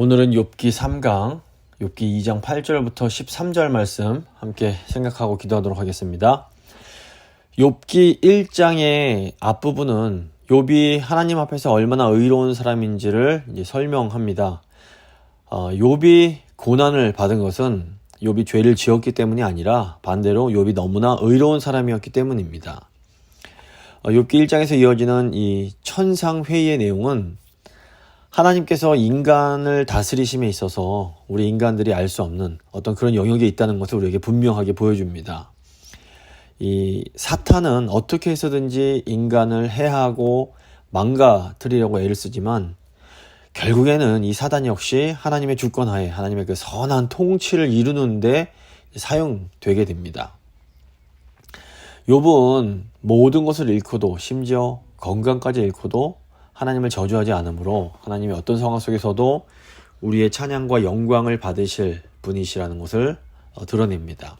오늘은 욥기 3강, 욥기 2장 8절부터 13절 말씀 함께 생각하고 기도하도록 하겠습니다. 욥기 1장의 앞부분은 욥이 하나님 앞에서 얼마나 의로운 사람인지를 이제 설명합니다. 욥이 고난을 받은 것은 욥이 죄를 지었기 때문이 아니라 반대로 욥이 너무나 의로운 사람이었기 때문입니다. 욥기 1장에서 이어지는 이 천상회의의 내용은 하나님께서 인간을 다스리심에 있어서 우리 인간들이 알 수 없는 어떤 그런 영역에 있다는 것을 우리에게 분명하게 보여줍니다. 이 사탄은 어떻게 해서든지 인간을 해하고 망가뜨리려고 애를 쓰지만 결국에는 이 사단 역시 하나님의 주권하에 하나님의 그 선한 통치를 이루는데 사용되게 됩니다. 욥은 모든 것을 잃고도 심지어 건강까지 잃고도 하나님을 저주하지 않으므로 하나님이 어떤 상황 속에서도 우리의 찬양과 영광을 받으실 분이시라는 것을 드러냅니다.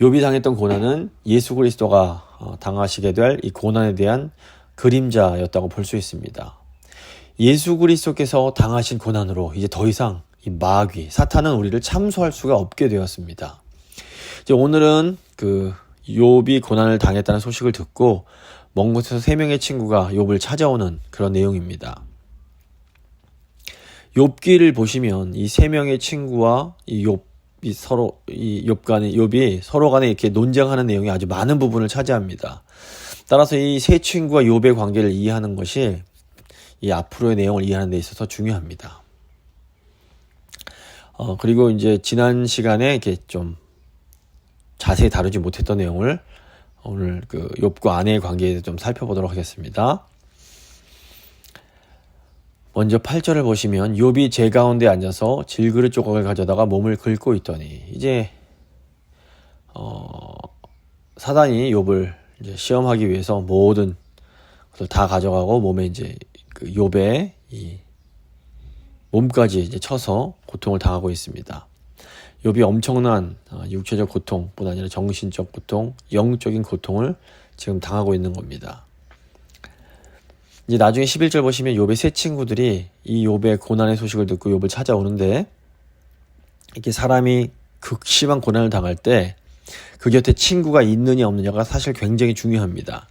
욥이 당했던 고난은 예수 그리스도가 당하시게 될 이 고난에 대한 그림자였다고 볼 수 있습니다. 예수 그리스도께서 당하신 고난으로 이제 더 이상 이 마귀, 사탄은 우리를 참소할 수가 없게 되었습니다. 이제 오늘은 욥이 고난을 당했다는 소식을 듣고 먼 곳에서 3명의 친구가 욥을 찾아오는 그런 내용입니다. 욥기를 보시면 이 3명의 친구와 욥이 서로 간에 이렇게 논쟁하는 내용이 아주 많은 부분을 차지합니다. 따라서 이 세 친구와 욥의 관계를 이해하는 것이 이 앞으로의 내용을 이해하는 데 있어서 중요합니다. 그리고 이제 지난 시간에 이렇게 좀 자세히 다루지 못했던 내용을 오늘 욥과 아내의 관계에 대해서 좀 살펴보도록 하겠습니다. 먼저 8절을 보시면 욥이 제 가운데 앉아서 질그릇 조각을 가져다가 몸을 긁고 있더니 이제 사단이 욥을 이제 시험하기 위해서 모든 것을 다 가져가고 몸에 이제 욥의 이 몸까지 이제 쳐서 고통을 당하고 있습니다. 욥이 엄청난 육체적 고통뿐 아니라 정신적 고통, 영적인 고통을 지금 당하고 있는 겁니다. 이제 나중에 11절 보시면 욥의 세 친구들이 이 욥의 고난의 소식을 듣고 욥을 찾아오는데 이렇게 사람이 극심한 고난을 당할 때 그 곁에 친구가 있느냐 없느냐가 사실 굉장히 중요합니다.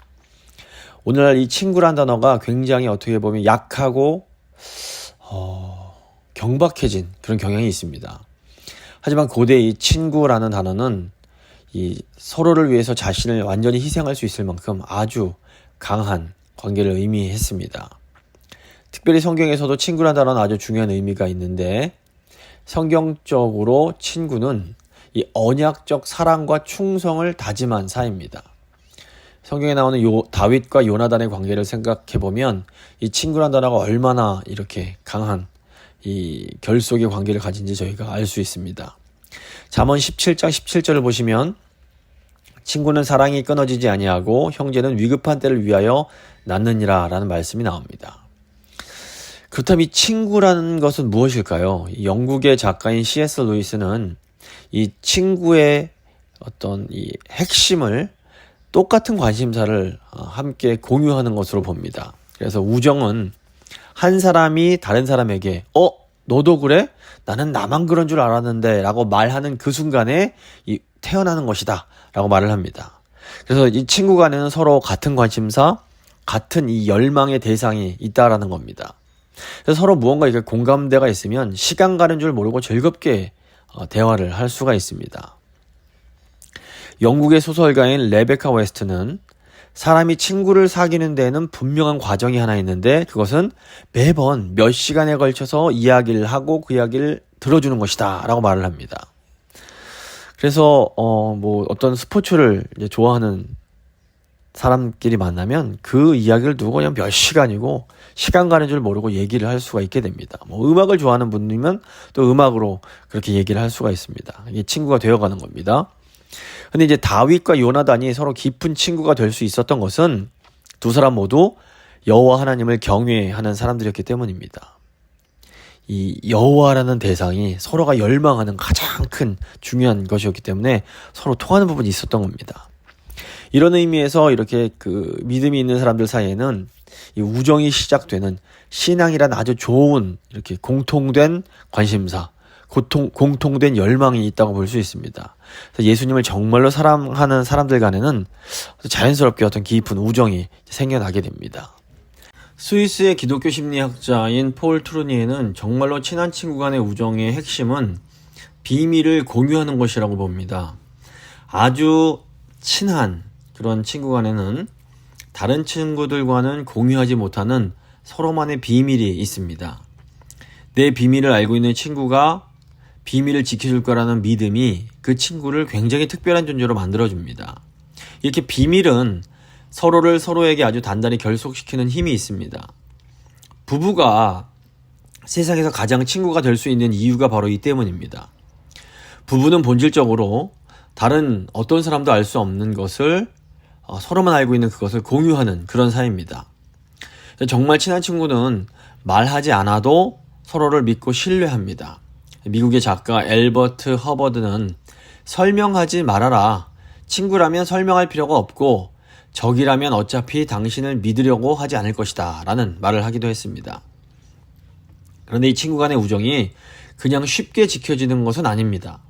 오늘날 이 친구란 단어가 굉장히 어떻게 보면 약하고 경박해진 그런 경향이 있습니다. 하지만 고대 이 친구라는 단어는 이 서로를 위해서 자신을 완전히 희생할 수 있을 만큼 아주 강한 관계를 의미했습니다. 특별히 성경에서도 친구라는 단어는 아주 중요한 의미가 있는데 성경적으로 친구는 이 언약적 사랑과 충성을 다짐한 사이입니다. 성경에 나오는 다윗과 요나단의 관계를 생각해보면 이 친구라는 단어가 얼마나 이렇게 강한 이 결속의 관계를 가진지 저희가 알 수 있습니다. 잠언 17장 17절을 보시면 친구는 사랑이 끊어지지 아니하고 형제는 위급한 때를 위하여 낳느니라 라는 말씀이 나옵니다. 그렇다면 이 친구라는 것은 무엇일까요? 영국의 작가인 C.S. 루이스는 이 친구의 어떤 이 핵심을 똑같은 관심사를 함께 공유하는 것으로 봅니다. 그래서 우정은 한 사람이 다른 사람에게 너도 그래? 나는 나만 그런 줄 알았는데 라고 말하는 그 순간에 태어나는 것이다 라고 말을 합니다. 그래서 이 친구 간에는 서로 같은 관심사, 같은 이 열망의 대상이 있다라는 겁니다. 그래서 서로 무언가 이렇게 공감대가 있으면 시간 가는 줄 모르고 즐겁게 대화를 할 수가 있습니다. 영국의 소설가인 레베카 웨스트는 사람이 친구를 사귀는 데에는 분명한 과정이 하나 있는데 그것은 매번 몇 시간에 걸쳐서 이야기를 하고 그 이야기를 들어주는 것이다 라고 말을 합니다. 그래서 어떤 스포츠를 이제 좋아하는 사람끼리 만나면 그 이야기를 두고 그냥 몇 시간이고 시간 가는 줄 모르고 얘기를 할 수가 있게 됩니다. 음악을 좋아하는 분이면 또 음악으로 그렇게 얘기를 할 수가 있습니다. 이게 친구가 되어가는 겁니다. 근데 이제 다윗과 요나단이 서로 깊은 친구가 될 수 있었던 것은 두 사람 모두 여호와 하나님을 경외하는 사람들이었기 때문입니다. 이 여호와라는 대상이 서로가 열망하는 가장 큰 중요한 것이었기 때문에 서로 통하는 부분이 있었던 겁니다. 이런 의미에서 이렇게 믿음이 있는 사람들 사이에는 이 우정이 시작되는 신앙이란 아주 좋은 이렇게 공통된 관심사, 공통된 열망이 있다고 볼 수 있습니다. 그래서 예수님을 정말로 사랑하는 사람들 간에는 자연스럽게 어떤 깊은 우정이 생겨나게 됩니다. 스위스의 기독교 심리학자인 폴 트루니에는 정말로 친한 친구 간의 우정의 핵심은 비밀을 공유하는 것이라고 봅니다. 아주 친한 그런 친구 간에는 다른 친구들과는 공유하지 못하는 서로만의 비밀이 있습니다. 내 비밀을 알고 있는 친구가 비밀을 지켜줄 거라는 믿음이 그 친구를 굉장히 특별한 존재로 만들어줍니다. 이렇게 비밀은 서로를 서로에게 아주 단단히 결속시키는 힘이 있습니다. 부부가 세상에서 가장 친구가 될 수 있는 이유가 바로 이 때문입니다. 부부는 본질적으로 다른 어떤 사람도 알 수 없는 것을 서로만 알고 있는 그것을 공유하는 그런 사이입니다. 정말 친한 친구는 말하지 않아도 서로를 믿고 신뢰합니다. 미국의 작가 엘버트 허버드는 설명하지 말아라. 친구라면 설명할 필요가 없고 적이라면 어차피 당신을 믿으려고 하지 않을 것이다 라는 말을 하기도 했습니다. 그런데 이 친구 간의 우정이 그냥 쉽게 지켜지는 것은 아닙니다.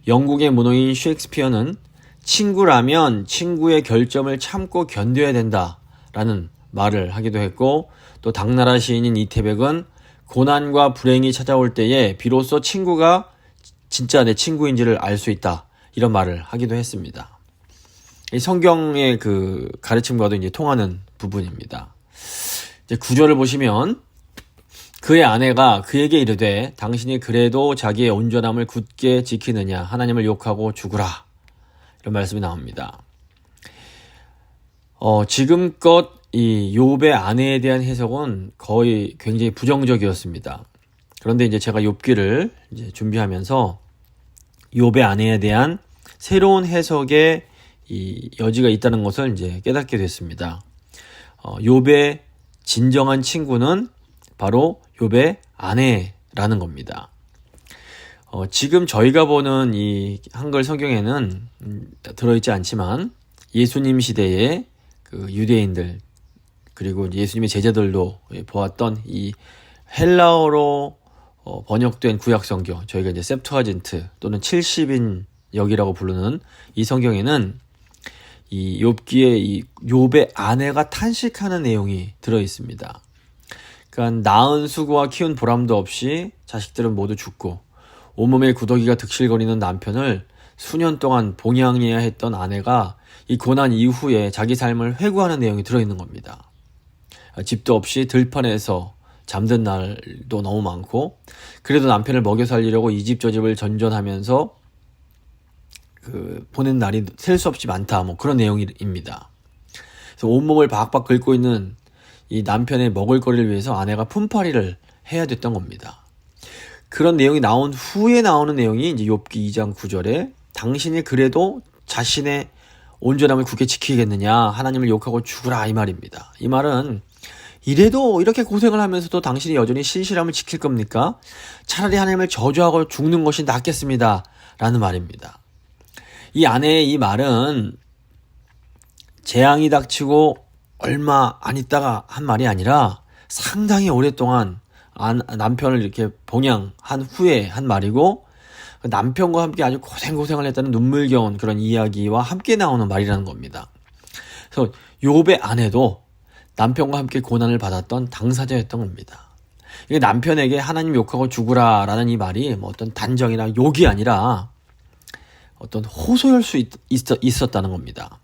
영국의 문호인 셰익스피어는 친구라면 친구의 결점을 참고 견뎌야 된다 라는 말을 하기도 했고, 또 당나라 시인인 이태백은 고난과 불행이 찾아올 때에 비로소 친구가 진짜 내 친구인지를 알 수 있다 이런 말을 하기도 했습니다. 이 성경의 그 가르침과도 이제 통하는 부분입니다. 이제 구절을 보시면 그의 아내가 그에게 이르되 당신이 그래도 자기의 온전함을 굳게 지키느냐 하나님을 욕하고 죽으라 이런 말씀이 나옵니다. 지금껏 이 욥의 아내에 대한 해석은 거의 굉장히 부정적이었습니다. 그런데 이제 제가 욥기를 이제 준비하면서 욥의 아내에 대한 새로운 해석의 이 여지가 있다는 것을 이제 깨닫게 됐습니다. 욥의 진정한 친구는 바로 욥의 아내라는 겁니다. 지금 저희가 보는 이 한글 성경에는 들어있지 않지만 예수님 시대의 그 유대인들 그리고 예수님의 제자들도 보았던 이 헬라어로 번역된 구약 성경, 저희가 이제 셉투아진트 또는 70인역이라고 부르는 이 성경에는 이 욥기에 이 욥의 아내가 탄식하는 내용이 들어 있습니다. 그러니까 낳은 수고와 키운 보람도 없이 자식들은 모두 죽고 온몸에 구더기가 득실거리는 남편을 수년 동안 봉양해야 했던 아내가 이 고난 이후에 자기 삶을 회고하는 내용이 들어있는 겁니다. 집도 없이 들판에서 잠든 날도 너무 많고 그래도 남편을 먹여 살리려고 이 집 저 집을 전전하면서 보낸 날이 셀 수 없이 많다 뭐 그런 내용입니다. 그래서 온몸을 박박 긁고 있는 이 남편의 먹을거리를 위해서 아내가 품팔이를 해야 됐던 겁니다. 그런 내용이 나온 후에 나오는 내용이 이제 욥기 2장 9절에 당신이 그래도 자신의 온전함을 굳게 지키겠느냐 하나님을 욕하고 죽으라 이 말입니다. 이 말은 이래도 이렇게 고생을 하면서도 당신이 여전히 신실함을 지킬 겁니까? 차라리 하나님을 저주하고 죽는 것이 낫겠습니다 라는 말입니다. 이 아내의 이 말은 재앙이 닥치고 얼마 안 있다가 한 말이 아니라 상당히 오랫동안 남편을 이렇게 봉양한 후에 한 말이고 남편과 함께 아주 고생을 했다는 눈물겨운 그런 이야기와 함께 나오는 말이라는 겁니다. 그래서 욥의 아내도 남편과 함께 고난을 받았던 당사자였던 겁니다. 이게 남편에게 하나님 욕하고 죽으라 라는 이 말이 뭐 어떤 단정이나 욕이 아니라 어떤 호소할 수 있었다는 겁니다.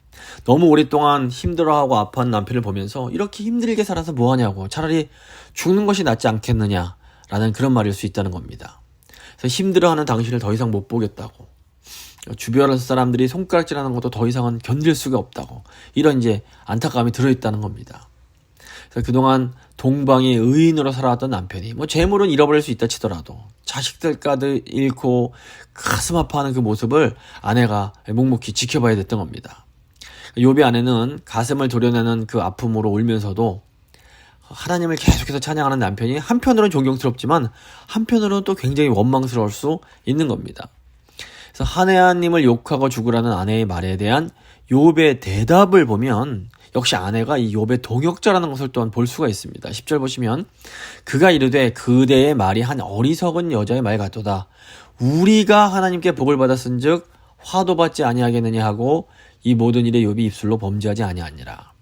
너무 오랫동안 힘들어하고 아파하는 남편을 보면서 이렇게 힘들게 살아서 뭐하냐고 차라리 죽는 것이 낫지 않겠느냐라는 그런 말일 수 있다는 겁니다. 그래서 힘들어하는 당신을 더 이상 못 보겠다고, 주변 사람들이 손가락질하는 것도 더 이상은 견딜 수가 없다고, 이런 이제 안타까움이 들어있다는 겁니다. 그래서 그동안 동방의 의인으로 살아왔던 남편이 뭐 재물은 잃어버릴 수 있다 치더라도 자식들까지 잃고 가슴 아파하는 그 모습을 아내가 묵묵히 지켜봐야 됐던 겁니다. 욥의 아내는 가슴을 도려내는 그 아픔으로 울면서도 하나님을 계속해서 찬양하는 남편이 한편으로는 존경스럽지만 한편으로는 또 굉장히 원망스러울 수 있는 겁니다. 그래서 하나님을 욕하고 죽으라는 아내의 말에 대한 욥의 대답을 보면 역시 아내가 이 욥의 동역자라는 것을 또한 볼 수가 있습니다. 10절 보시면 그가 이르되 그대의 말이 한 어리석은 여자의 말 같도다. 우리가 하나님께 복을 받았은즉 화도 받지 아니하겠느냐 하고 이 모든 일에 욥이 입술로 범죄하지 아니하니라.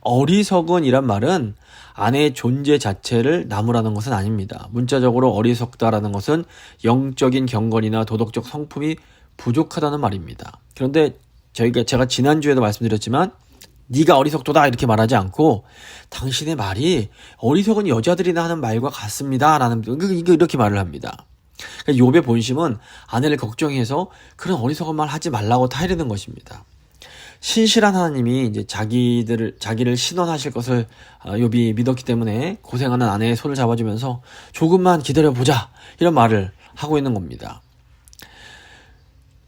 어리석은이란 말은 아내의 존재 자체를 나무라는 것은 아닙니다. 문자적으로 어리석다라는 것은 영적인 경건이나 도덕적 성품이 부족하다는 말입니다. 그런데 제가 지난주에도 말씀드렸지만 네가 어리석도다 이렇게 말하지 않고 당신의 말이 어리석은 여자들이나 하는 말과 같습니다 라는 이렇게 말을 합니다. 그러니까 욥의 본심은 아내를 걱정해서 그런 어리석은 말 하지 말라고 타이르는 것입니다. 신실한 하나님이 이제 자기를 신원하실 것을 욥이 믿었기 때문에 고생하는 아내의 손을 잡아주면서 조금만 기다려보자 이런 말을 하고 있는 겁니다.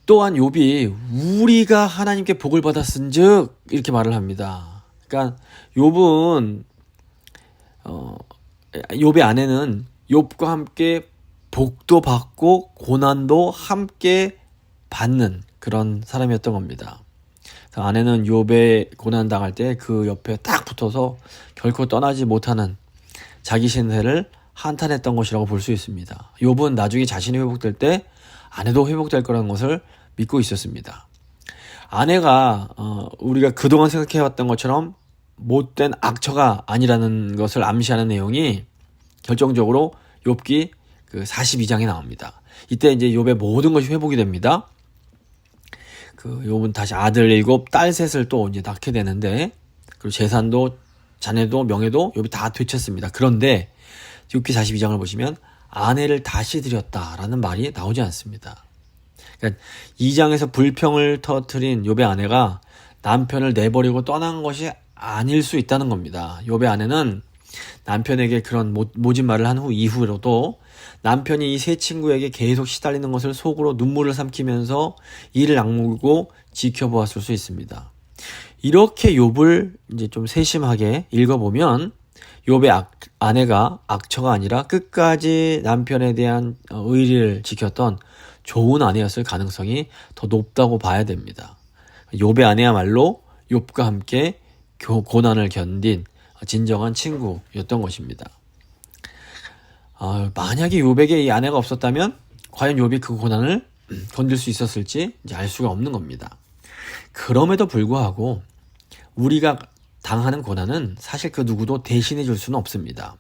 또한 욥이 우리가 하나님께 복을 받았은즉 이렇게 말을 합니다. 그러니까 욥의 아내는 욥과 함께 복도 받고 고난도 함께 받는 그런 사람이었던 겁니다. 아내는 욥의 고난 당할 때 그 옆에 딱 붙어서 결코 떠나지 못하는 자기 신세를 한탄했던 것이라고 볼 수 있습니다. 욥은 나중에 자신이 회복될 때 아내도 회복될 거라는 것을 믿고 있었습니다. 아내가 우리가 그동안 생각해왔던 것처럼 못된 악처가 아니라는 것을 암시하는 내용이 결정적으로 욥기 그 42장에 나옵니다. 이때 이제 욥의 모든 것이 회복이 됩니다. 욥은 다시 아들 7, 딸 3을 또 이제 낳게 되는데, 그리고 재산도, 자녀도, 명예도 욥이 다 되찾습니다. 그런데, 욥기 42장을 보시면, 아내를 다시 들였다라는 말이 나오지 않습니다. 그러니까 2장에서 불평을 터뜨린 욥의 아내가 남편을 내버리고 떠난 것이 아닐 수 있다는 겁니다. 욥의 아내는 남편에게 그런 모진 말을 한 이후로도 남편이 이 세 친구에게 계속 시달리는 것을 속으로 눈물을 삼키면서 이를 악물고 지켜보았을 수 있습니다. 이렇게 욥을 이제 좀 세심하게 읽어보면 욥의 아내가 악처가 아니라 끝까지 남편에 대한 의리를 지켰던 좋은 아내였을 가능성이 더 높다고 봐야 됩니다. 욥의 아내야말로 욥과 함께 고난을 견딘 진정한 친구였던 것입니다. 만약에 욥에게 이 아내가 없었다면 과연 욥이 그 고난을 견딜 수 있었을지 이제 알 수가 없는 겁니다. 그럼에도 불구하고 우리가 당하는 고난은 사실 그 누구도 대신해 줄 수는 없습니다.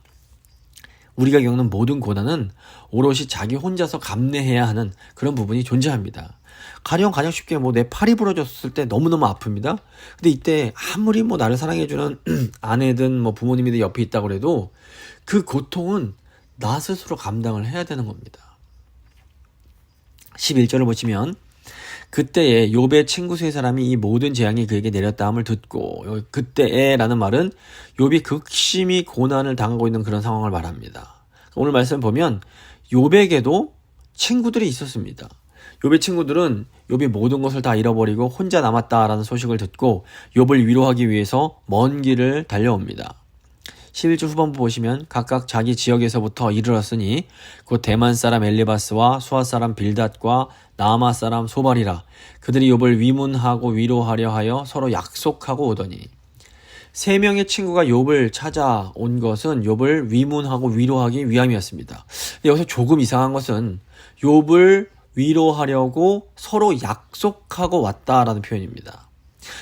우리가 겪는 모든 고난은 오롯이 자기 혼자서 감내해야 하는 그런 부분이 존재합니다. 가령 쉽게 내 팔이 부러졌을 때 너무너무 아픕니다. 근데 이때 아무리 나를 사랑해주는 아내든 부모님이든 옆에 있다고 해도 그 고통은 나 스스로 감당을 해야 되는 겁니다. 11절을 보시면 그때에 욥의 친구 3사람이 이 모든 재앙이 그에게 내렸다 함을 듣고, 그때에라는 말은 욥이 극심히 고난을 당하고 있는 그런 상황을 말합니다. 오늘 말씀 보면 욥에게도 친구들이 있었습니다. 욥의 친구들은 욥이 모든 것을 다 잃어버리고 혼자 남았다라는 소식을 듣고 욥을 위로하기 위해서 먼 길을 달려옵니다. 11절 후반부 보시면 각각 자기 지역에서부터 이르렀으니 곧 대만 사람 엘리바스와 수아 사람 빌닷과 나아마 사람 소발이라. 그들이 욥을 위문하고 위로하려 하여 서로 약속하고 오더니, 3명의 친구가 욥을 찾아온 것은 욥을 위문하고 위로하기 위함이었습니다. 근데 여기서 조금 이상한 것은 욥을 위로하려고 서로 약속하고 왔다라는 표현입니다.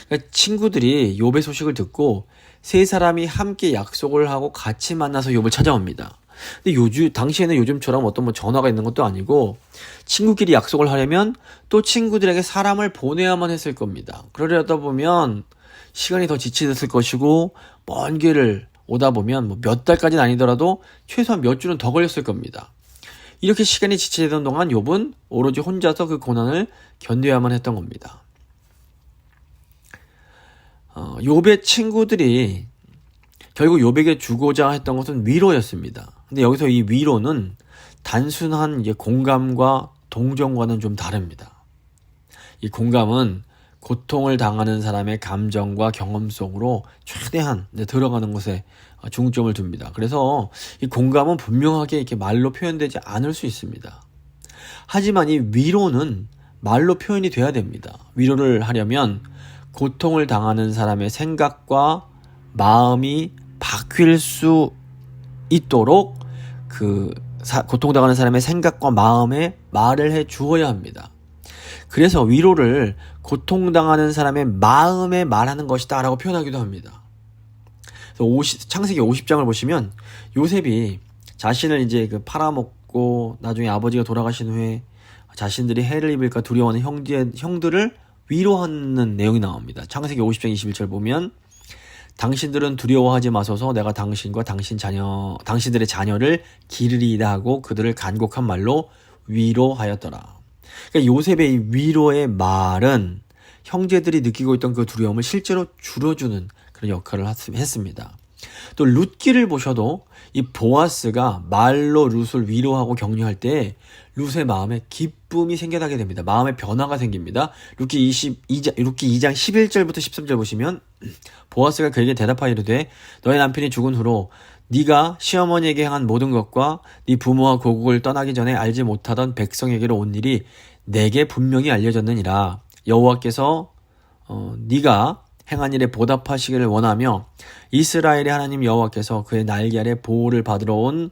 그러니까 친구들이 욥의 소식을 듣고 3사람이 함께 약속을 하고 같이 만나서 욥을 찾아옵니다. 근데 당시에는 요즘처럼 어떤 전화가 있는 것도 아니고 친구끼리 약속을 하려면 또 친구들에게 사람을 보내야만 했을 겁니다. 그러려다 보면 시간이 더 지체됐을 것이고 먼 길을 오다 보면 몇 달까지는 아니더라도 최소한 몇 주는 더 걸렸을 겁니다. 이렇게 시간이 지체되던 동안 욥은 오로지 혼자서 그 고난을 견뎌야만 했던 겁니다. 욥의 친구들이 결국 욥에게 주고자 했던 것은 위로였습니다. 근데 여기서 이 위로는 단순한 공감과 동정과는 좀 다릅니다. 이 공감은 고통을 당하는 사람의 감정과 경험 속으로 최대한 들어가는 것에 중점을 둡니다. 그래서 이 공감은 분명하게 이렇게 말로 표현되지 않을 수 있습니다. 하지만 이 위로는 말로 표현이 돼야 됩니다. 위로를 하려면 고통을 당하는 사람의 생각과 마음이 바뀔 수 있도록 고통당하는 사람의 생각과 마음에 말을 해 주어야 합니다. 그래서 위로를 고통당하는 사람의 마음에 말하는 것이다 라고 표현하기도 합니다. 창세기 50장을 보시면 요셉이 자신을 이제 팔아먹고 나중에 아버지가 돌아가신 후에 자신들이 해를 입을까 두려워하는 형들을 위로하는 내용이 나옵니다. 창세기 50장 21절 보면 당신들은 두려워하지 마소서 내가 당신과 당신들의 자녀를 기르리이다 하고 그들을 간곡한 말로 위로하였더라. 그러니까 요셉의 위로의 말은 형제들이 느끼고 있던 그 두려움을 실제로 줄여주는 그런 역할을 했습니다. 또 룻기를 보셔도 이 보아스가 말로 룻을 위로하고 격려할 때 룻의 마음에 기쁨이 생겨나게 됩니다. 마음의 변화가 생깁니다. 룻기 2장 11절부터 13절 보시면 보아스가 그에게 대답하여 이르되 너의 남편이 죽은 후로 네가 시어머니에게 행한 모든 것과 네 부모와 고국을 떠나기 전에 알지 못하던 백성에게로 온 일이 내게 분명히 알려졌느니라. 여호와께서 네가 행한 일에 보답하시기를 원하며 이스라엘의 하나님 여호와께서 그의 날개 아래 보호를 받으러 온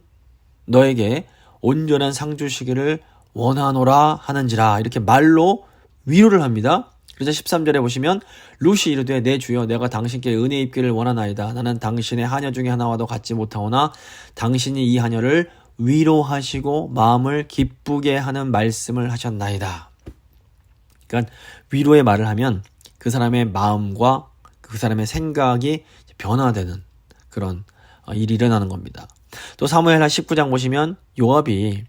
너에게 온전한 상 주시기를 원하노라 하는지라. 이렇게 말로 위로를 합니다. 그래서 13절에 보시면 룻이 이르되 내 주여 내가 당신께 은혜 입기를 원하나이다. 나는 당신의 하녀 중에 하나와도 같지 못하오나 당신이 이 하녀를 위로하시고 마음을 기쁘게 하는 말씀을 하셨나이다. 그러니까 위로의 말을 하면 그 사람의 마음과 그 사람의 생각이 변화되는 그런 일이 일어나는 겁니다. 또 사무엘하 19장 보시면 요압이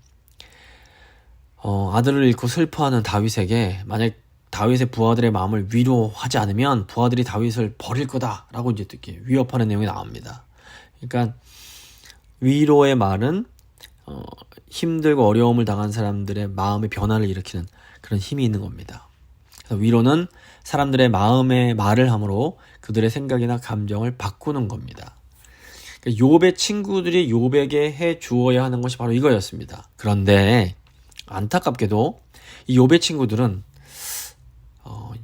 아들을 잃고 슬퍼하는 다윗에게 만약 다윗의 부하들의 마음을 위로하지 않으면 부하들이 다윗을 버릴 거다라고 이제 듣게 위협하는 내용이 나옵니다. 그러니까 위로의 말은 힘들고 어려움을 당한 사람들의 마음의 변화를 일으키는 그런 힘이 있는 겁니다. 그래서 위로는 사람들의 마음에 말을 함으로 그들의 생각이나 감정을 바꾸는 겁니다. 그러니까 욥의 친구들이 욥에게 해 주어야 하는 것이 바로 이거였습니다. 그런데 안타깝게도 이 욥의 친구들은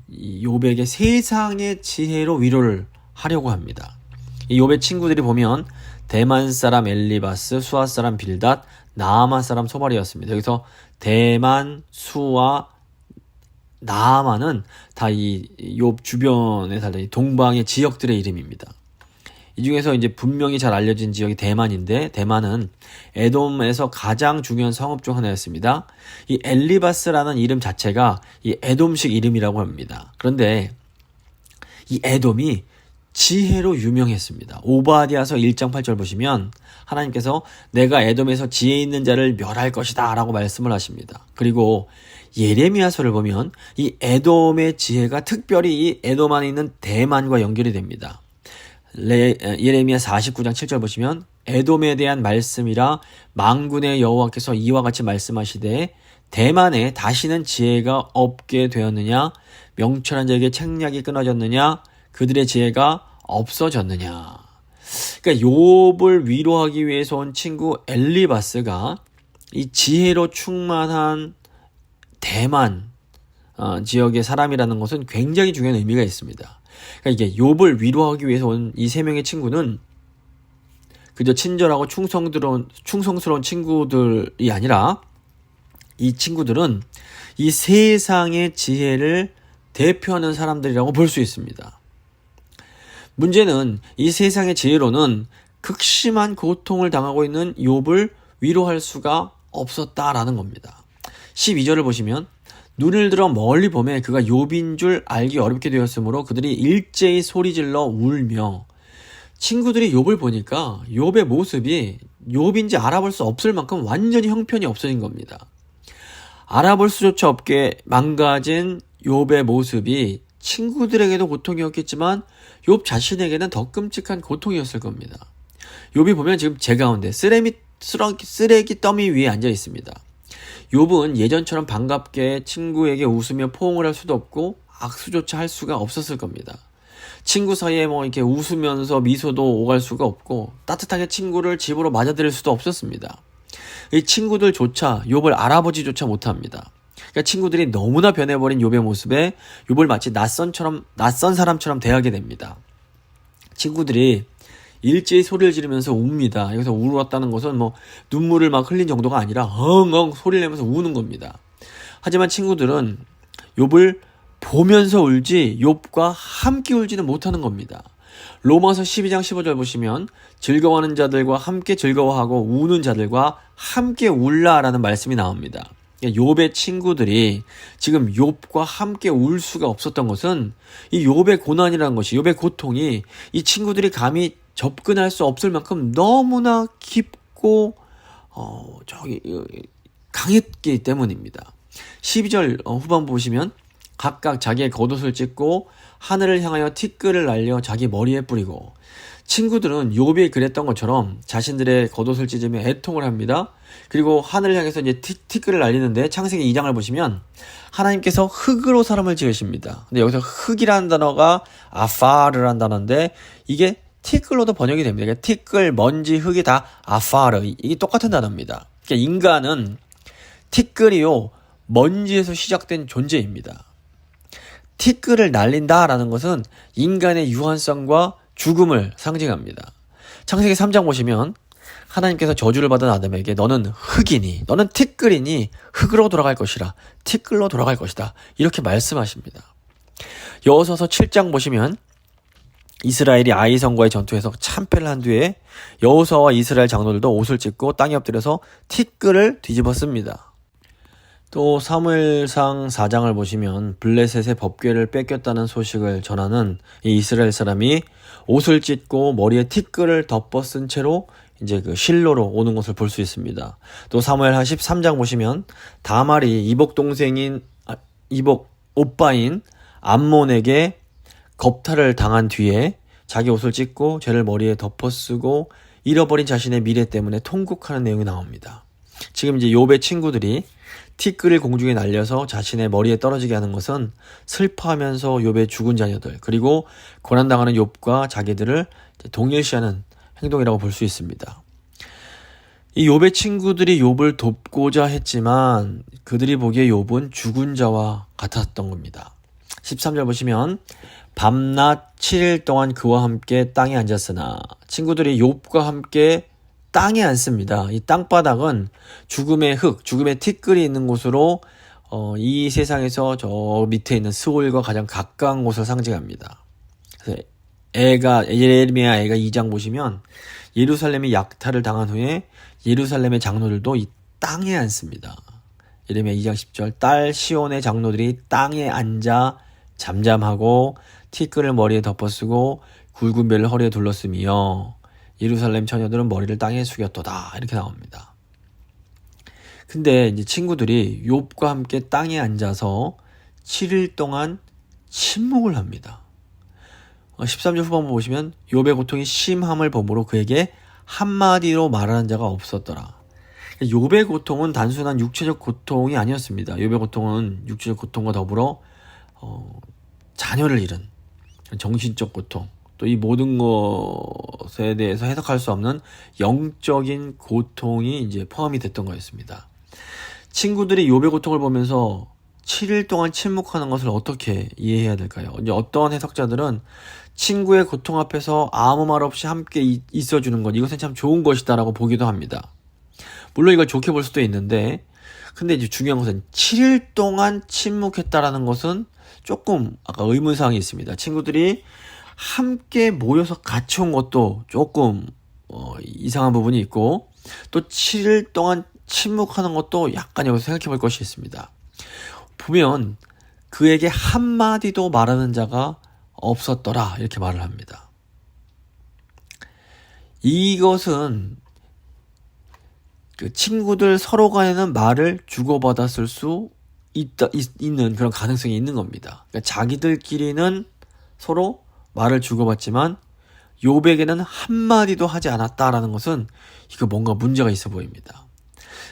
이 욥에게 세상의 지혜로 위로를 하려고 합니다. 이 욥의 친구들이 보면 대만 사람 엘리바스, 수아 사람 빌닷, 나아만 사람 소발이었습니다. 여기서 대만, 수아, 나아만은 다 이 욥 주변에 살던 동방의 지역들의 이름입니다. 이 중에서 이제 분명히 잘 알려진 지역이 대만인데 대만은 에돔에서 가장 중요한 성읍 중 하나였습니다. 이 엘리바스라는 이름 자체가 이 에돔식 이름이라고 합니다. 그런데 이 에돔이 지혜로 유명했습니다. 오바댜서 1장 8절 보시면 하나님께서 내가 에돔에서 지혜 있는 자를 멸할 것이다 라고 말씀을 하십니다. 그리고 예레미야서를 보면 이 에돔의 지혜가 특별히 이 에돔 안에 있는 대만과 연결이 됩니다. 예레미야 49장 7절 보시면 에돔에 대한 말씀이라 만군의 여호와께서 이와 같이 말씀하시되 대만에 다시는 지혜가 없게 되었느냐 명철한 자에게 책략이 끊어졌느냐 그들의 지혜가 없어졌느냐. 그러니까 욥을 위로하기 위해서 온 친구 엘리바스가 이 지혜로 충만한 대만 지역의 사람이라는 것은 굉장히 중요한 의미가 있습니다. 그러니까 이게 욥을 위로하기 위해서 온 이 세 명의 친구는 그저 친절하고 충성스러운 친구들이 아니라 이 친구들은 이 세상의 지혜를 대표하는 사람들이라고 볼 수 있습니다. 문제는 이 세상의 지혜로는 극심한 고통을 당하고 있는 욥을 위로할 수가 없었다라는 겁니다. 12절을 보시면 눈을 들어 멀리 보매 그가 욥인 줄 알기 어렵게 되었으므로 그들이 일제히 소리질러 울며. 친구들이 욥을 보니까 욥의 모습이 욥인지 알아볼 수 없을 만큼 완전히 형편이 없어진 겁니다. 알아볼 수조차 없게 망가진 욥의 모습이 친구들에게도 고통이었겠지만 욥 자신에게는 더 끔찍한 고통이었을 겁니다. 욥이 보면 지금 제 가운데 쓰레기 더미 위에 앉아 있습니다. 욥은 예전처럼 반갑게 친구에게 웃으며 포옹을 할 수도 없고 악수조차 할 수가 없었을 겁니다. 친구 사이에 이렇게 웃으면서 미소도 오갈 수가 없고 따뜻하게 친구를 집으로 맞아들일 수도 없었습니다. 이 친구들조차 욥을 알아보지조차 못합니다. 그러니까 친구들이 너무나 변해버린 욥의 모습에 욥을 마치 낯선 사람처럼 대하게 됩니다. 친구들이 일제히 소리를 지르면서 웁니다. 여기서 울었다는 것은 뭐 눈물을 막 흘린 정도가 아니라 엉엉 소리를 내면서 우는 겁니다. 하지만 친구들은 욥을 보면서 울지 욥과 함께 울지는 못하는 겁니다. 로마서 12장 15절 보시면 즐거워하는 자들과 함께 즐거워하고 우는 자들과 함께 울라라는 말씀이 나옵니다. 욥의 친구들이 지금 욥과 함께 울 수가 없었던 것은 이 욥의 고난이라는 것이, 욥의 고통이 이 친구들이 감히 접근할 수 없을 만큼 너무나 깊고 강했기 때문입니다. 12절 후반부 보시면 각각 자기의 겉옷을 찢고 하늘을 향하여 티끌을 날려 자기 머리에 뿌리고, 친구들은 욥이 그랬던 것처럼 자신들의 겉옷을 찢으며 애통을 합니다. 그리고 하늘을 향해서 이제 티끌을 날리는데, 창세기 2장을 보시면 하나님께서 흙으로 사람을 지으십니다. 근데 여기서 흙이라는 단어가 아파르라는 단어인데 이게 티끌로도 번역이 됩니다. 그러니까 티끌, 먼지, 흙이 다 아파르, 이게 똑같은 단어입니다. 그러니까 인간은 티끌이요 먼지에서 시작된 존재입니다. 티끌을 날린다라는 것은 인간의 유한성과 죽음을 상징합니다. 창세기 3장 보시면 하나님께서 저주를 받은 아담에게 너는 흙이니, 너는 티끌이니 흙으로 돌아갈 것이라, 티끌로 돌아갈 것이다, 이렇게 말씀하십니다. 여호수아서 7장 보시면 이스라엘이 아이성과의 전투에서 참패를 한 뒤에 여호수아와 이스라엘 장로들도 옷을 찢고 땅에 엎드려서 티끌을 뒤집었습니다. 또 사무엘상 4장을 보시면 블레셋의 법궤를 뺏겼다는 소식을 전하는 이 이스라엘 사람이 옷을 찢고 머리에 티끌을 덮어 쓴 채로 이제 그 실로로 오는 것을 볼 수 있습니다. 또 사무엘하 13장 보시면 다말이 이복 오빠인 암몬에게 겁탈을 당한 뒤에 자기 옷을 찢고 죄를 머리에 덮어 쓰고 잃어버린 자신의 미래 때문에 통곡하는 내용이 나옵니다. 지금 이제 욥의 친구들이 티끌을 공중에 날려서 자신의 머리에 떨어지게 하는 것은 슬퍼하면서 욥의 죽은 자녀들, 그리고 고난당하는 욥과 자기들을 동일시하는 행동이라고 볼 수 있습니다. 이 욥의 친구들이 욥을 돕고자 했지만 그들이 보기에 욥은 죽은 자와 같았던 겁니다. 13절 보시면 밤낮 7일 동안 그와 함께 땅에 앉았으나, 친구들이 욥과 함께 땅에 앉습니다. 이 땅바닥은 죽음의 흙, 죽음의 티끌이 있는 곳으로 이 세상에서 저 밑에 있는 스올과 가장 가까운 곳을 상징합니다. 그래서 예레미야 애가 2장 보시면 예루살렘이 약탈을 당한 후에 예루살렘의 장로들도 이 땅에 앉습니다. 예레미야 2장 10절 딸 시온의 장로들이 땅에 앉아 잠잠하고 티끌을 머리에 덮어쓰고 굵은 벨을 허리에 둘렀으며 예루살렘 처녀들은 머리를 땅에 숙였도다, 이렇게 나옵니다. 근데 이제 친구들이 욥과 함께 땅에 앉아서 7일 동안 침묵을 합니다. 13절 후반부 보시면 욥의 고통이 심함을 보므로 그에게 한마디로 말하는 자가 없었더라. 욥의 고통은 단순한 육체적 고통이 아니었습니다. 욥의 고통은 육체적 고통과 더불어 자녀를 잃은 정신적 고통, 또 이 모든 것에 대해서 해석할 수 없는 영적인 고통이 이제 포함이 됐던 거였습니다. 친구들이 욥의 고통을 보면서 7일 동안 침묵하는 것을 어떻게 이해해야 될까요? 이제 어떠한 해석자들은 친구의 고통 앞에서 아무 말 없이 함께 있어주는 것, 이것은 참 좋은 것이다라고 보기도 합니다. 물론 이걸 좋게 볼 수도 있는데, 근데 이제 중요한 것은 7일 동안 침묵했다라는 것은 조금 아까 의문사항이 있습니다. 친구들이 함께 모여서 같이 온 것도 조금 이상한 부분이 있고, 또 7일 동안 침묵하는 것도 약간 여기서 생각해 볼 것이 있습니다. 보면 그에게 한마디도 말하는 자가 없었더라, 이렇게 말을 합니다. 이것은 그 친구들 서로 간에는 말을 주고받았을 수 있는 그런 가능성이 있는 겁니다. 그러니까 자기들끼리는 서로 말을 주고받지만 욥에게는 한마디도 하지 않았다라는 것은 이거 뭔가 문제가 있어 보입니다.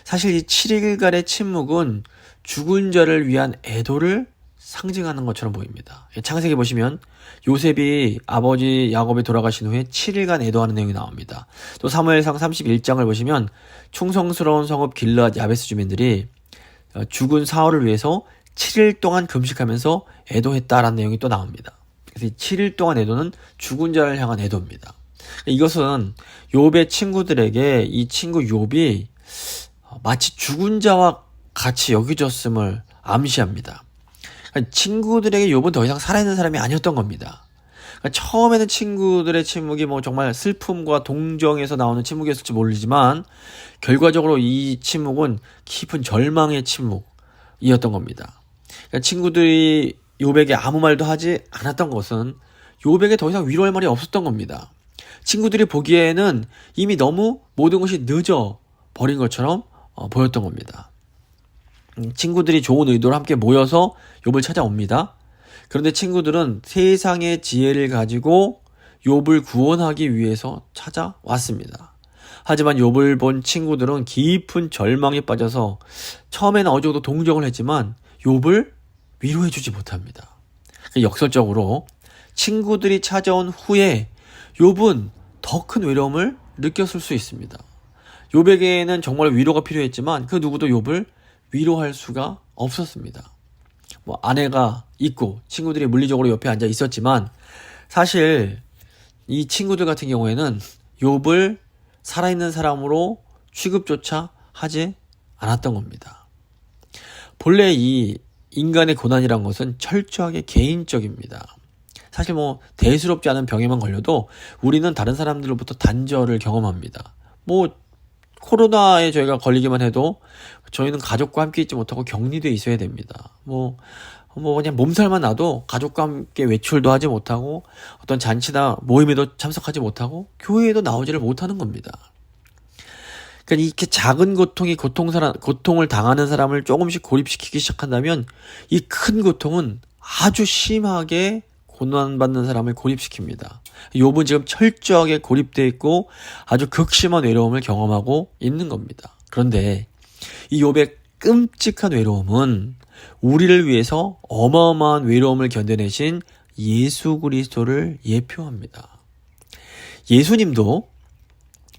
사실 이 7일간의 침묵은 죽은 자를 위한 애도를 상징하는 것처럼 보입니다. 창세기 보시면 요셉이 아버지 야곱이 돌아가신 후에 7일간 애도하는 내용이 나옵니다. 또 사무엘상 31장을 보시면 충성스러운 성읍 길르앗 야베스 주민들이 죽은 사울을 위해서 7일 동안 금식하면서 애도했다라는 내용이 또 나옵니다. 그래서 이 7일 동안 애도는 죽은 자를 향한 애도입니다. 이것은 욥의 친구들에게 이 친구 욥이 마치 죽은 자와 같이 여겨졌음을 암시합니다. 그러니까 친구들에게 욥은 더 이상 살아있는 사람이 아니었던 겁니다. 그러니까 처음에는 친구들의 침묵이 뭐 정말 슬픔과 동정에서 나오는 침묵이었을지 모르지만 결과적으로 이 침묵은 깊은 절망의 침묵이었던 겁니다. 그러니까 친구들이 욥에게 아무 말도 하지 않았던 것은 욥에게 더 이상 위로할 말이 없었던 겁니다. 친구들이 보기에는 이미 너무 모든 것이 늦어 버린 것처럼 보였던 겁니다. 친구들이 좋은 의도로 함께 모여서 욥을 찾아옵니다. 그런데 친구들은 세상의 지혜를 가지고 욥을 구원하기 위해서 찾아왔습니다. 하지만 욥을 본 친구들은 깊은 절망에 빠져서 처음에는 어느 정도 동정을 했지만 욥을 위로해주지 못합니다. 역설적으로 친구들이 찾아온 후에 욥은 더 큰 외로움을 느꼈을 수 있습니다. 욥에게는 정말 위로가 필요했지만 그 누구도 욥을 위로할 수가 없었습니다. 뭐 아내가 있고 친구들이 물리적으로 옆에 앉아 있었지만 사실 이 친구들 같은 경우에는 욥을 살아있는 사람으로 취급조차 하지 않았던 겁니다. 본래 이 인간의 고난이란 것은 철저하게 개인적입니다. 사실 뭐 대수롭지 않은 병에만 걸려도 우리는 다른 사람들로부터 단절을 경험합니다. 뭐 코로나에 저희가 걸리기만 해도 저희는 가족과 함께 있지 못하고 격리돼 있어야 됩니다. 뭐 그냥 몸살만 나도 가족과 함께 외출도 하지 못하고 어떤 잔치나 모임에도 참석하지 못하고 교회에도 나오지를 못하는 겁니다. 그러니까 이렇게 작은 고통이 고통을 당하는 사람을 조금씩 고립시키기 시작한다면 이 큰 고통은 아주 심하게 고난받는 사람을 고립시킵니다. 욥은 지금 철저하게 고립되어 있고 아주 극심한 외로움을 경험하고 있는 겁니다. 그런데 이 욥의 끔찍한 외로움은 우리를 위해서 어마어마한 외로움을 견뎌내신 예수 그리스도를 예표합니다. 예수님도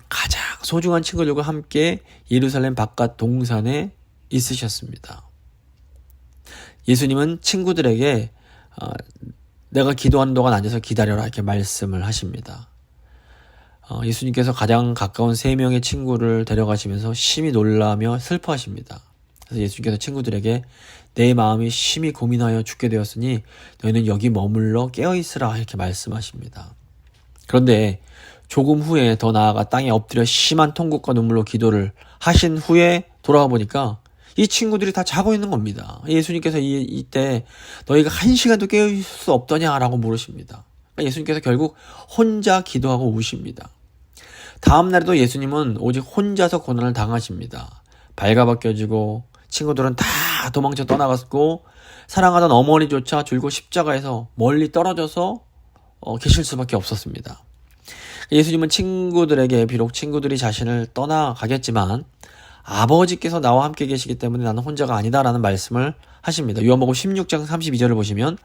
가장 소중한 친구들과 함께 예루살렘 바깥 동산에 있으셨습니다. 예수님은 친구들에게 내가 기도하는 동안 앉아서 기다려라 이렇게 말씀을 하십니다. 예수님께서 가장 가까운 3명의 친구를 데려가시면서 심히 놀라며 슬퍼하십니다. 그래서 예수님께서 친구들에게 내 마음이 심히 고민하여 죽게 되었으니 너희는 여기 머물러 깨어있으라 이렇게 말씀하십니다. 그런데 조금 후에 더 나아가 땅에 엎드려 심한 통곡과 눈물로 기도를 하신 후에 돌아와 보니까 이 친구들이 다 자고 있는 겁니다. 예수님께서 이때 너희가 1시간도 깨어있을 수 없더냐라고 물으십니다. 예수님께서 결국 혼자 기도하고 우십니다. 다음 날에도 예수님은 오직 혼자서 고난을 당하십니다. 발가벗겨지고 친구들은 다 도망쳐 떠나갔고 사랑하던 어머니조차 줄곧 십자가에서 멀리 떨어져서 계실 수밖에 없었습니다. 예수님은 친구들에게 비록 친구들이 자신을 떠나가겠지만 아버지께서 나와 함께 계시기 때문에 나는 혼자가 아니다라는 말씀을 하십니다. 요한복음 16장 32절을 보시면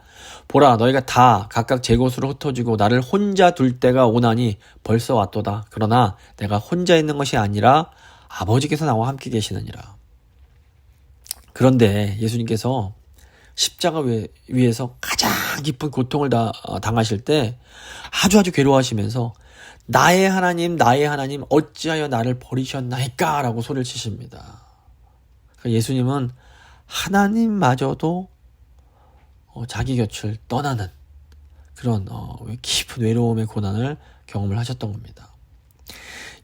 보라 너희가 다 각각 제 곳으로 흩어지고 나를 혼자 둘 때가 오나니 벌써 왔도다. 그러나 내가 혼자 있는 것이 아니라 아버지께서 나와 함께 계시느니라. 그런데 예수님께서 십자가 위에서 가장 깊은 고통을 당하실 때 아주 괴로워하시면서 나의 하나님 어찌하여 나를 버리셨나이까 라고 소리를 치십니다. 예수님은 하나님마저도 자기 곁을 떠나는 그런 깊은 외로움의 고난을 경험을 하셨던 겁니다.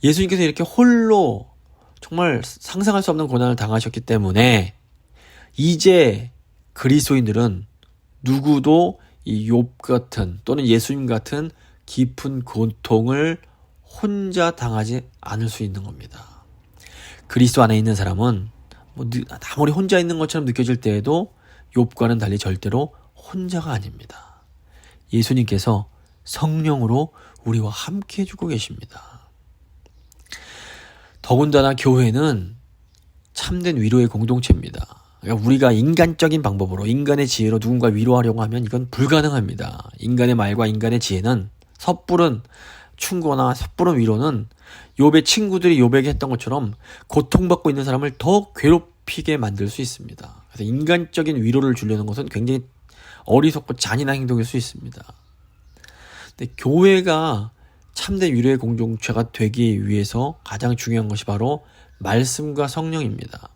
예수님께서 이렇게 홀로 정말 상상할 수 없는 고난을 당하셨기 때문에 이제 그리스도인들은 누구도 이 욥 같은 또는 예수님 같은 깊은 고통을 혼자 당하지 않을 수 있는 겁니다. 그리스도 안에 있는 사람은 아무리 혼자 있는 것처럼 느껴질 때에도 욥과는 달리 절대로 혼자가 아닙니다. 예수님께서 성령으로 우리와 함께 해주고 계십니다. 더군다나 교회는 참된 위로의 공동체입니다. 그러니까 우리가 인간적인 방법으로 인간의 지혜로 누군가 위로하려고 하면 이건 불가능합니다. 인간의 말과 인간의 지혜는 섣부른 충고나 섣부른 위로는 욥의 친구들이 욥에게 했던 것처럼 고통받고 있는 사람을 더 괴롭히게 만들 수 있습니다. 그래서 인간적인 위로를 주려는 것은 굉장히 어리석고 잔인한 행동일 수 있습니다. 근데 교회가 참된 위로의 공동체가 되기 위해서 가장 중요한 것이 바로 말씀과 성령입니다.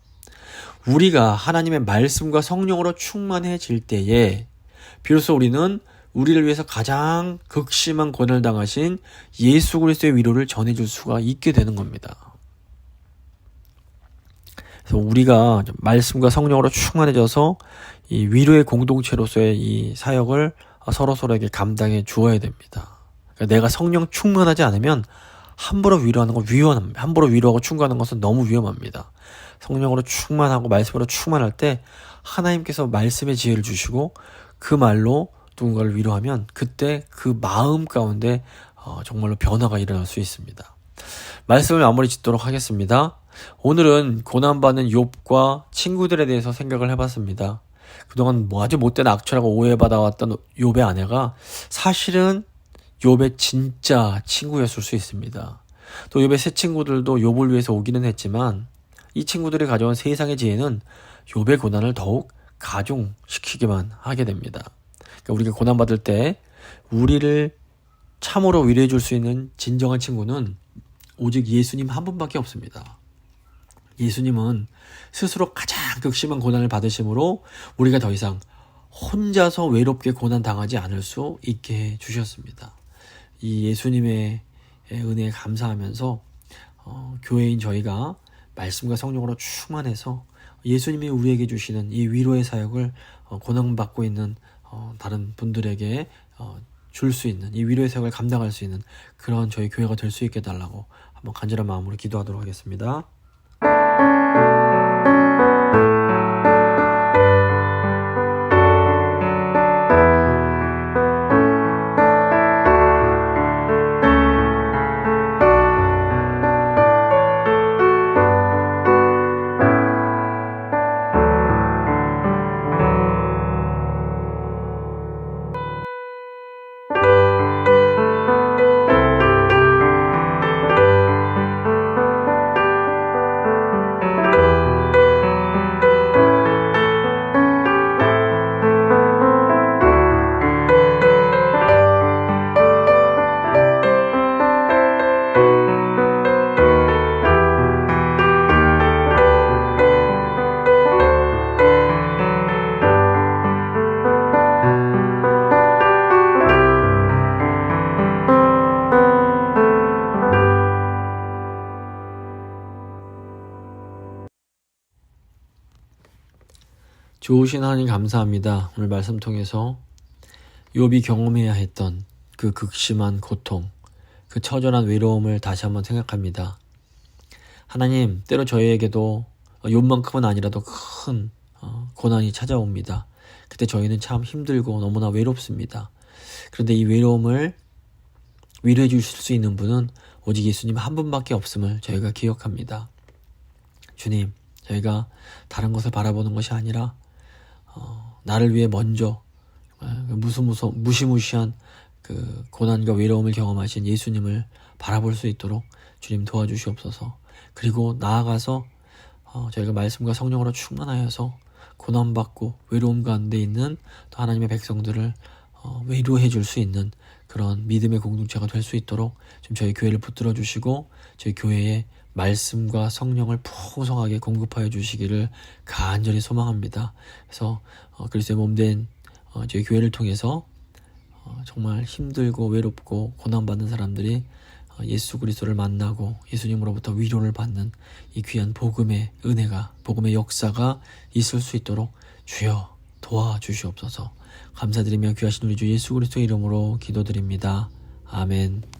우리가 하나님의 말씀과 성령으로 충만해질 때에 비로소 우리는 우리를 위해서 가장 극심한 고난을 당하신 예수 그리스도의 위로를 전해줄 수가 있게 되는 겁니다. 그래서 우리가 말씀과 성령으로 충만해져서 이 위로의 공동체로서의 이 사역을 서로서로에게 감당해 주어야 됩니다. 그러니까 내가 성령 충만하지 않으면 함부로 위로하는 건 위험합니다. 함부로 위로하고 충고하는 것은 너무 위험합니다. 성령으로 충만하고 말씀으로 충만할 때 하나님께서 말씀의 지혜를 주시고 그 말로 누군가를 위로하면 그때 그 마음 가운데 정말로 변화가 일어날 수 있습니다. 말씀을 마무리 짓도록 하겠습니다. 오늘은 고난받는 욥과 친구들에 대해서 생각을 해봤습니다. 그동안 아주 못된 악취라고 오해받아왔던 욥의 아내가 사실은 욥의 진짜 친구였을 수 있습니다. 또 욥의 새 친구들도 욥을 위해서 오기는 했지만 이 친구들이 가져온 세상의 지혜는 욥의 고난을 더욱 가중시키기만 하게 됩니다. 그러니까 우리가 고난받을 때 우리를 참으로 위로해 줄 수 있는 진정한 친구는 오직 예수님 한 분밖에 없습니다. 예수님은 스스로 가장 극심한 고난을 받으심으로 우리가 더 이상 혼자서 외롭게 고난 당하지 않을 수 있게 해주셨습니다. 이 예수님의 은혜에 감사하면서 교회인 저희가 말씀과 성령으로 충만해서 예수님이 우리에게 주시는 이 위로의 사역을 고난받고 있는 다른 분들에게 줄 수 있는 이 위로의 사역을 감당할 수 있는 그런 저희 교회가 될 수 있게 해달라고 한번 간절한 마음으로 기도하도록 하겠습니다. 좋으신 하나님 감사합니다. 오늘 말씀 통해서 욥이 경험해야 했던 그 극심한 고통, 그 처절한 외로움을 다시 한번 생각합니다. 하나님, 때로 저희에게도 욥만큼은 아니라도 큰 고난이 찾아옵니다. 그때 저희는 참 힘들고 너무나 외롭습니다. 그런데 이 외로움을 위로해 주실 수 있는 분은 오직 예수님 한 분밖에 없음을 저희가 기억합니다. 주님, 저희가 다른 것을 바라보는 것이 아니라 나를 위해 먼저 무시무시한 그 고난과 외로움을 경험하신 예수님을 바라볼 수 있도록 주님 도와주시옵소서. 그리고 나아가서 저희가 말씀과 성령으로 충만하여서 고난받고 외로움 가운데 있는 또 하나님의 백성들을 위로해 줄 수 있는 그런 믿음의 공동체가 될 수 있도록 좀 저희 교회를 붙들어 주시고 저희 교회에 말씀과 성령을 풍성하게 공급하여 주시기를 간절히 소망합니다. 그래서 그리스도의 몸된 저희 교회를 통해서 정말 힘들고 외롭고 고난받는 사람들이 예수 그리스도를 만나고 예수님으로부터 위로를 받는 이 귀한 복음의 은혜가, 복음의 역사가 있을 수 있도록 주여 도와주시옵소서. 감사드리며 귀하신 우리 주 예수 그리스도의 이름으로 기도드립니다. 아멘.